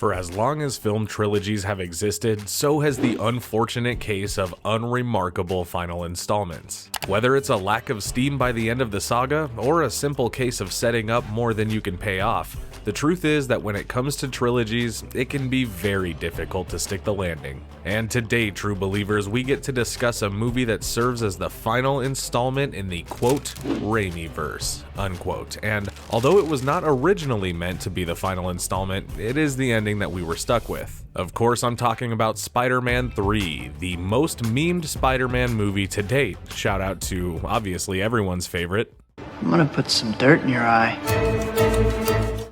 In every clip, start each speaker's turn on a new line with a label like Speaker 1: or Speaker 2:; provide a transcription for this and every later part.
Speaker 1: For as long as film trilogies have existed, so has the unfortunate case of unremarkable final installments. Whether it's a lack of steam by the end of the saga, or a simple case of setting up more than you can pay off, the truth is that when it comes to trilogies, it can be very difficult to stick the landing. And today, true believers, we get to discuss a movie that serves as the final installment in the quote, Raimi-verse, unquote. And although it was not originally meant to be the final installment, it is the ending that we were stuck with. Of course, I'm talking about Spider-Man 3, the most memed Spider-Man movie to date. Shout out to, obviously, everyone's favorite.
Speaker 2: I'm gonna put some dirt in your eye.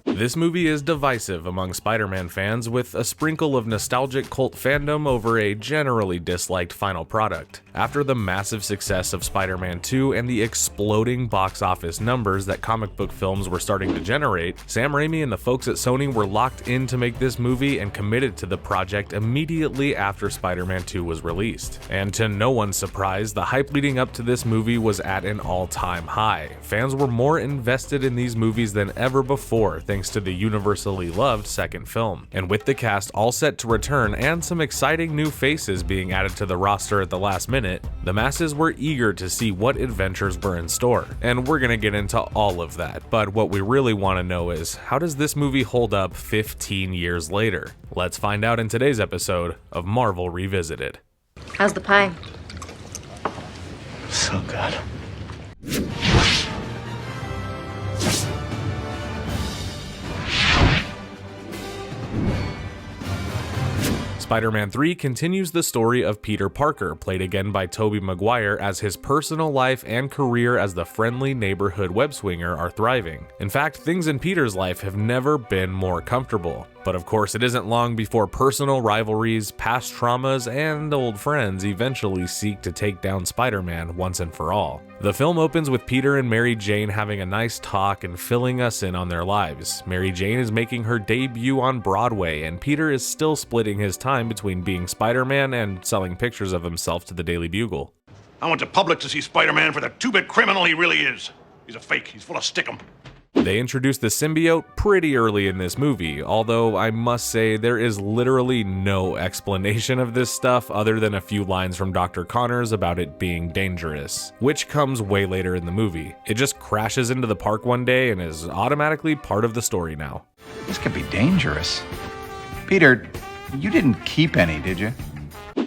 Speaker 1: This movie is divisive among Spider-Man fans, with a sprinkle of nostalgic cult fandom over a generally disliked final product. After the massive success of Spider-Man 2 and the exploding box office numbers that comic book films were starting to generate, Sam Raimi and the folks at Sony were locked in to make this movie and committed to the project immediately after Spider-Man 2 was released. And to no one's surprise, the hype leading up to this movie was at an all-time high. Fans were more invested in these movies than ever before, thanks to the universally loved second film. And with the cast all set to return and some exciting new faces being added to the roster at the last minute, the masses were eager to see what adventures were in store. And we're gonna get into all of that, but what we really want to know is, how does this movie hold up 15 years later? Let's find out in today's episode of Marvel Revisited.
Speaker 3: How's the pie?
Speaker 2: So good.
Speaker 1: Spider-Man 3 continues the story of Peter Parker, played again by Tobey Maguire, as his personal life and career as the friendly neighborhood web-swinger are thriving. In fact, things in Peter's life have never been more comfortable. But of course, it isn't long before personal rivalries, past traumas, and old friends eventually seek to take down Spider-Man once and for all. The film opens with Peter and Mary Jane having a nice talk and filling us in on their lives. Mary Jane is making her debut on Broadway, and Peter is still splitting his time between being Spider-Man and selling pictures of himself to the Daily Bugle.
Speaker 4: I want the public to see Spider-Man for the two-bit criminal he really is. He's a fake. He's full of stickum.
Speaker 1: They introduced the symbiote pretty early in this movie, although I must say there is literally no explanation of this stuff other than a few lines from Dr. Connors about it being dangerous, which comes way later in the movie. It just crashes into the park one day and is automatically part of the story now.
Speaker 5: This could be dangerous. Peter, you didn't keep any, did you?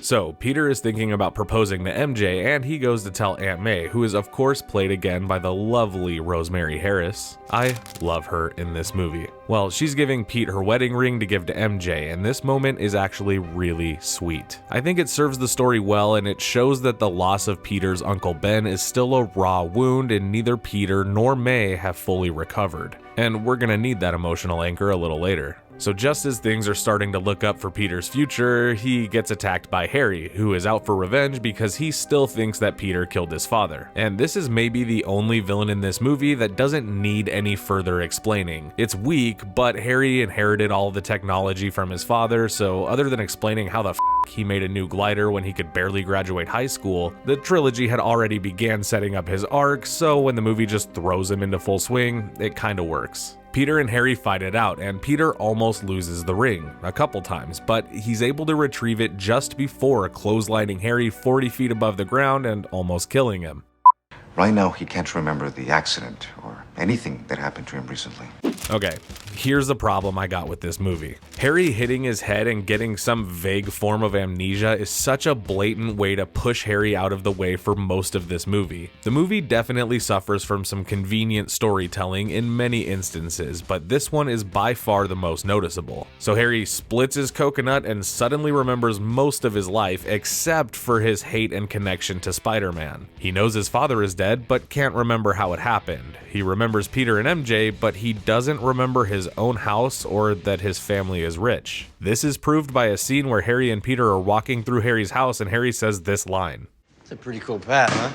Speaker 1: So, Peter is thinking about proposing to MJ, and he goes to tell Aunt May, who is of course played again by the lovely Rosemary Harris. I love her in this movie. Well, she's giving Pete her wedding ring to give to MJ, and this moment is actually really sweet. I think it serves the story well, and it shows that the loss of Peter's Uncle Ben is still a raw wound, and neither Peter nor May have fully recovered. And we're gonna need that emotional anchor a little later. So just as things are starting to look up for Peter's future, he gets attacked by Harry, who is out for revenge because he still thinks that Peter killed his father. And this is maybe the only villain in this movie that doesn't need any further explaining. It's weak, but Harry inherited all the technology from his father, so other than explaining how the f he made a new glider when he could barely graduate high school, the trilogy had already began setting up his arc, so when the movie just throws him into full swing, it kinda works. Peter and Harry fight it out, and Peter almost loses the ring a couple times, but he's able to retrieve it just before clotheslining Harry 40 feet above the ground and almost killing him.
Speaker 6: Right now, he can't remember the accident or anything that happened to him recently.
Speaker 1: Okay, here's the problem I got with this movie. Harry hitting his head and getting some vague form of amnesia is such a blatant way to push Harry out of the way for most of this movie. The movie definitely suffers from some convenient storytelling in many instances, but this one is by far the most noticeable. So Harry splits his coconut and suddenly remembers most of his life except for his hate and connection to Spider-Man. He knows his father is dead, but can't remember how it happened. He remembers Peter and MJ, but he doesn't remember his own house or that his family is rich. This is proved by a scene where Harry and Peter are walking through Harry's house and Harry says this line.
Speaker 7: It's a pretty cool pat, huh?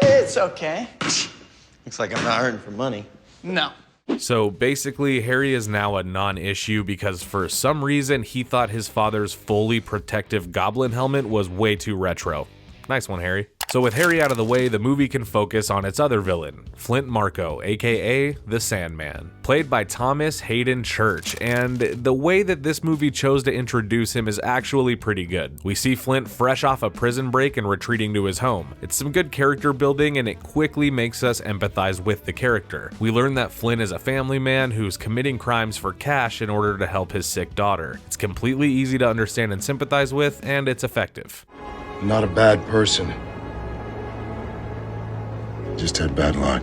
Speaker 2: It's okay.
Speaker 7: Looks like I'm not hurting for money.
Speaker 2: No.
Speaker 1: So basically, Harry is now a non-issue because for some reason he thought his father's fully protective goblin helmet was way too retro. Nice one, Harry. So with Harry out of the way, the movie can focus on its other villain, Flint Marko, aka the Sandman, played by Thomas Hayden Church, and the way that this movie chose to introduce him is actually pretty good. We see Flint fresh off a prison break and retreating to his home. It's some good character building and it quickly makes us empathize with the character. We learn that Flint is a family man who's committing crimes for cash in order to help his sick daughter. It's completely easy to understand and sympathize with, and it's effective.
Speaker 3: Not a bad person. Just had bad luck.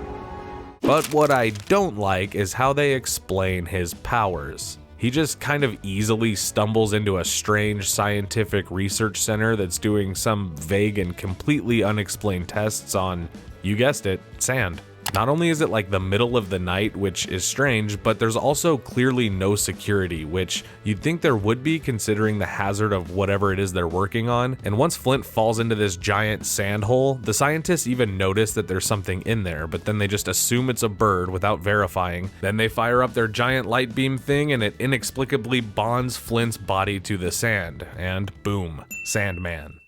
Speaker 1: But what I don't like is how they explain his powers. He just kind of easily stumbles into a strange scientific research center that's doing some vague and completely unexplained tests on, you guessed it, sand. Not only is it like the middle of the night, which is strange, but there's also clearly no security, which you'd think there would be considering the hazard of whatever it is they're working on. And once Flint falls into this giant sand hole, the scientists even notice that there's something in there, but then they just assume it's a bird without verifying. Then they fire up their giant light beam thing and it inexplicably bonds Flint's body to the sand, and boom, Sandman.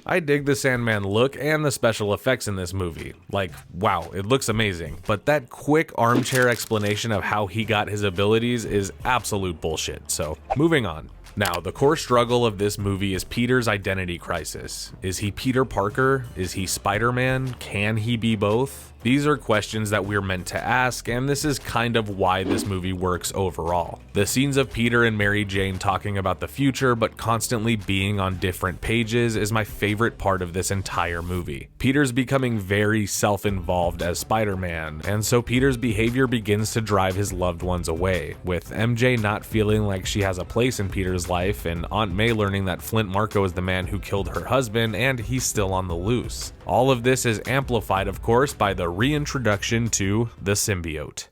Speaker 1: I dig the Sandman look and the special effects in this movie. Like, wow, it looks amazing. But that quick armchair explanation of how he got his abilities is absolute bullshit, so moving on. Now, the core struggle of this movie is Peter's identity crisis. Is he Peter Parker? Is he Spider-Man? Can he be both? These are questions that we're meant to ask, and this is kind of why this movie works overall. The scenes of Peter and Mary Jane talking about the future but constantly being on different pages is my favorite part of this entire movie. Peter's becoming very self-involved as Spider-Man, and so Peter's behavior begins to drive his loved ones away, with MJ not feeling like she has a place in Peter's life and Aunt May learning that Flint Marko is the man who killed her husband and he's still on the loose. All of this is amplified, of course, by the reintroduction to the symbiote.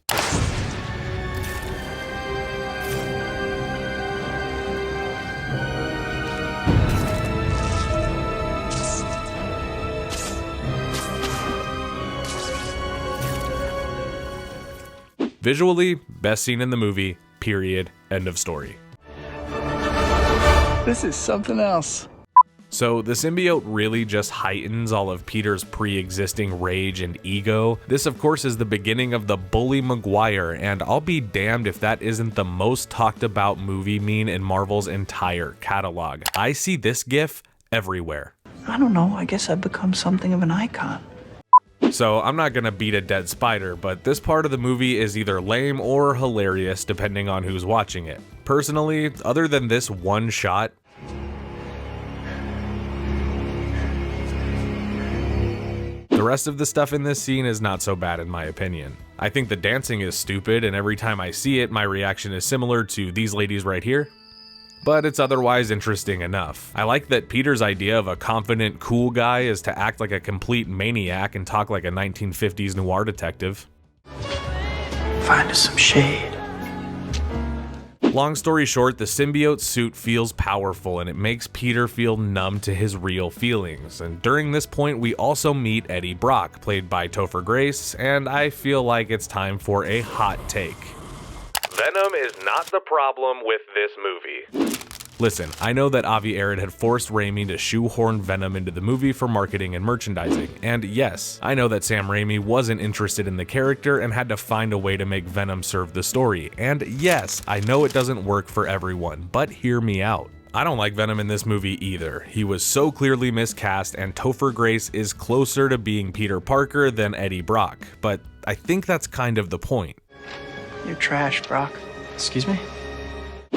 Speaker 1: Visually, best scene in the movie, period, end of story.
Speaker 2: This is something else.
Speaker 1: So the symbiote really just heightens all of Peter's pre-existing rage and ego. This of course is the beginning of the Bully Maguire, and I'll be damned if that isn't the most talked about movie meme in Marvel's entire catalog. I see this gif everywhere.
Speaker 2: I don't know, I guess I've become something of an icon.
Speaker 1: So I'm not gonna beat a dead spider, but this part of the movie is either lame or hilarious depending on who's watching it. Personally, other than this one shot, the rest of the stuff in this scene is not so bad in my opinion. I think the dancing is stupid, and every time I see it, my reaction is similar to these ladies right here. But it's otherwise interesting enough. I like that Peter's idea of a confident, cool guy is to act like a complete maniac and talk like a 1950s noir detective.
Speaker 2: Find us some shade.
Speaker 1: Long story short, the symbiote suit feels powerful and it makes Peter feel numb to his real feelings. And during this point, we also meet Eddie Brock, played by Topher Grace, and I feel like it's time for a hot take. Venom is not the problem with this movie. Listen, I know that Avi Arad had forced Raimi to shoehorn Venom into the movie for marketing and merchandising, and yes, I know that Sam Raimi wasn't interested in the character and had to find a way to make Venom serve the story, and yes, I know it doesn't work for everyone, but hear me out. I don't like Venom in this movie either. He was so clearly miscast, and Topher Grace is closer to being Peter Parker than Eddie Brock, but I think that's kind of the point.
Speaker 2: You're trash, Brock.
Speaker 7: Excuse me?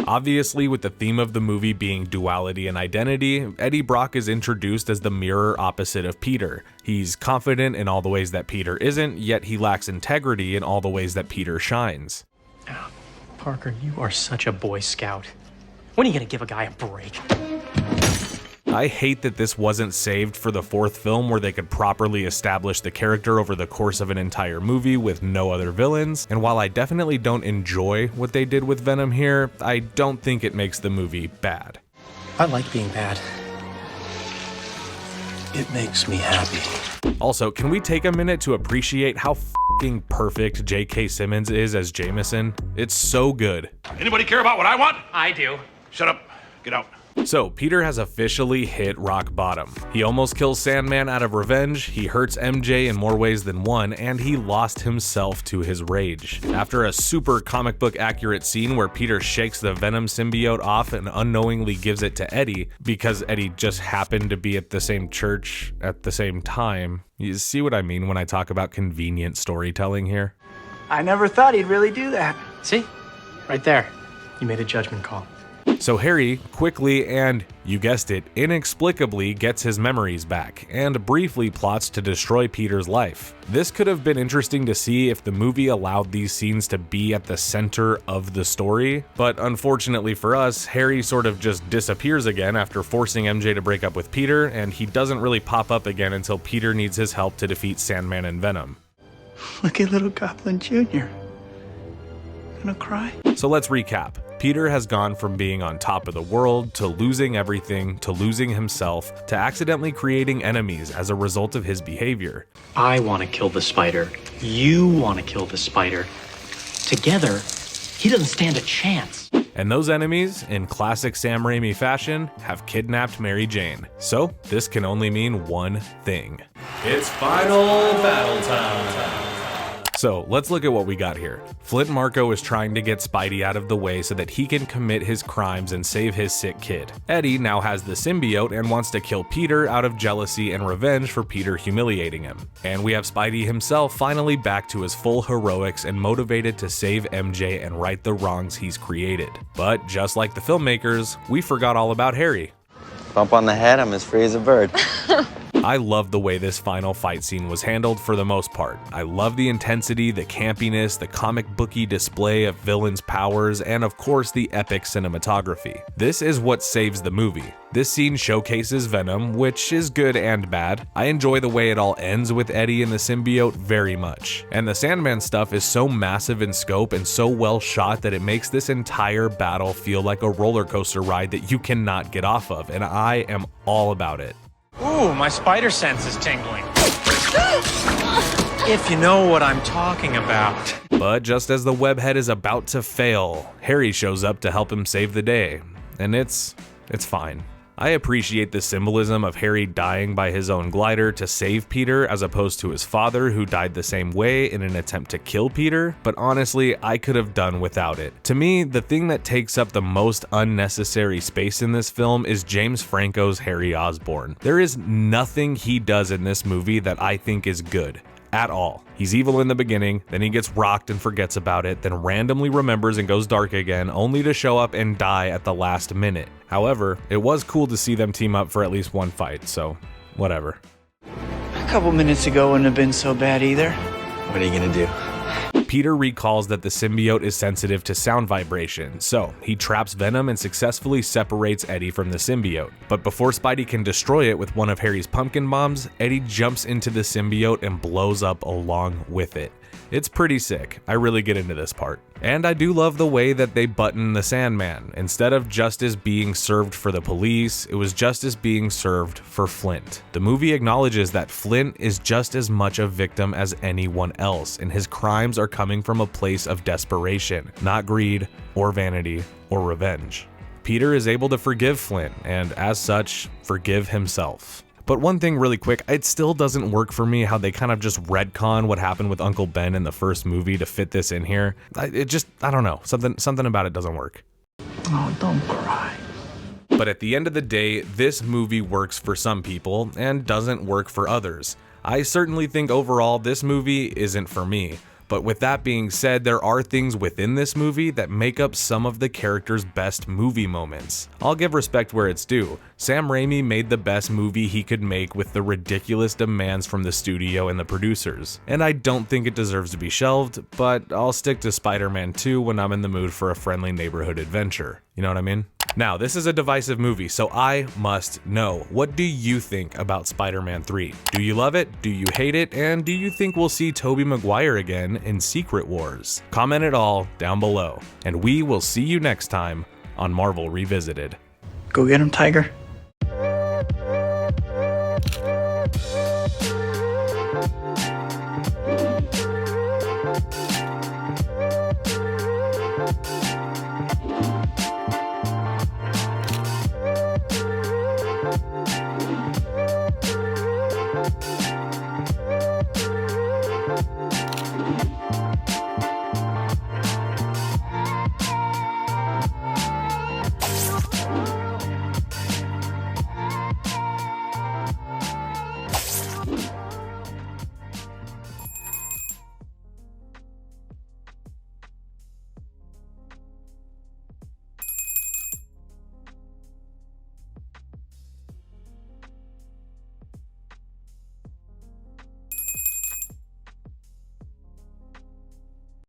Speaker 1: Obviously, with the theme of the movie being duality and identity, Eddie Brock is introduced as the mirror opposite of Peter. He's confident in all the ways that Peter isn't, yet he lacks integrity in all the ways that Peter shines.
Speaker 8: Oh, Parker, you are such a Boy Scout. When are you gonna give a guy a break?
Speaker 1: I hate that this wasn't saved for the fourth film where they could properly establish the character over the course of an entire movie with no other villains, and while I definitely don't enjoy what they did with Venom here, I don't think it makes the movie bad.
Speaker 8: I like being bad.
Speaker 3: It makes me happy.
Speaker 1: Also, can we take a minute to appreciate how f***ing perfect J.K. Simmons is as Jameson? It's so good.
Speaker 4: Anybody care about what I want?
Speaker 8: I do.
Speaker 4: Shut up. Get out.
Speaker 1: So, Peter has officially hit rock bottom. He almost kills Sandman out of revenge, he hurts MJ in more ways than one, and he lost himself to his rage. After a super comic book accurate scene where Peter shakes the Venom symbiote off and unknowingly gives it to Eddie, because Eddie just happened to be at the same church at the same time. You see what I mean when I talk about convenient storytelling here?
Speaker 2: I never thought he'd really do that.
Speaker 8: See? Right there. You made a judgment call.
Speaker 1: So Harry quickly and, you guessed it, inexplicably gets his memories back, and briefly plots to destroy Peter's life. This could have been interesting to see if the movie allowed these scenes to be at the center of the story, but unfortunately for us, Harry sort of just disappears again after forcing MJ to break up with Peter, and he doesn't really pop up again until Peter needs his help to defeat Sandman and Venom.
Speaker 2: Look at little Goblin Jr. Gonna cry?
Speaker 1: So let's recap. Peter has gone from being on top of the world, to losing everything, to losing himself, to accidentally creating enemies as a result of his behavior.
Speaker 8: I want to kill the spider. You want to kill the spider. Together, he doesn't stand a chance.
Speaker 1: And those enemies, in classic Sam Raimi fashion, have kidnapped Mary Jane. So this can only mean one thing. It's final battle time. So let's look at what we got here. Flint Marko is trying to get Spidey out of the way so that he can commit his crimes and save his sick kid. Eddie now has the symbiote and wants to kill Peter out of jealousy and revenge for Peter humiliating him. And we have Spidey himself finally back to his full heroics and motivated to save MJ and right the wrongs he's created. But just like the filmmakers, we forgot all about Harry.
Speaker 7: Bump on the head, I'm as free as a bird.
Speaker 1: I love the way this final fight scene was handled for the most part. I love the intensity, the campiness, the comic booky display of villains' powers, and of course the epic cinematography. This is what saves the movie. This scene showcases Venom, which is good and bad. I enjoy the way it all ends with Eddie and the symbiote very much. And the Sandman stuff is so massive in scope and so well shot that it makes this entire battle feel like a roller coaster ride that you cannot get off of, and I am all about it.
Speaker 9: Ooh, my spider sense is tingling. If you know what I'm talking about.
Speaker 1: But just as the webhead is about to fail, Harry shows up to help him save the day. And it's fine. I appreciate the symbolism of Harry dying by his own glider to save Peter as opposed to his father who died the same way in an attempt to kill Peter, but honestly, I could have done without it. To me, the thing that takes up the most unnecessary space in this film is James Franco's Harry Osborn. There is nothing he does in this movie that I think is good. At all. He's evil in the beginning, then he gets rocked and forgets about it, then randomly remembers and goes dark again, only to show up and die at the last minute. However, it was cool to see them team up for at least one fight, so whatever.
Speaker 2: A couple minutes ago wouldn't have been so bad either.
Speaker 7: What are you gonna do?
Speaker 1: Peter recalls that the symbiote is sensitive to sound vibration, so he traps Venom and successfully separates Eddie from the symbiote. But before Spidey can destroy it with one of Harry's pumpkin bombs, Eddie jumps into the symbiote and blows up along with it. It's pretty sick. I really get into this part. And I do love the way that they button the Sandman. Instead of justice being served for the police, it was justice being served for Flint. The movie acknowledges that Flint is just as much a victim as anyone else, and his crimes are coming from a place of desperation, not greed or vanity or revenge. Peter is able to forgive Flint, and as such, forgive himself. But one thing really quick, it still doesn't work for me how they kind of just retcon what happened with Uncle Ben in the first movie to fit this in here. I don't know, something about it doesn't work.
Speaker 2: Oh, don't cry.
Speaker 1: But at the end of the day, this movie works for some people and doesn't work for others. I certainly think overall this movie isn't for me. But with that being said, there are things within this movie that make up some of the character's best movie moments. I'll give respect where it's due. Sam Raimi made the best movie he could make with the ridiculous demands from the studio and the producers. And I don't think it deserves to be shelved, but I'll stick to Spider-Man 2 when I'm in the mood for a friendly neighborhood adventure. You know what I mean? Now, this is a divisive movie, so I must know. What do you think about Spider-Man 3? Do you love it? Do you hate it? And do you think we'll see Tobey Maguire again in Secret Wars? Comment it all down below, and we will see you next time on Marvel Revisited.
Speaker 2: Go get him, Tiger.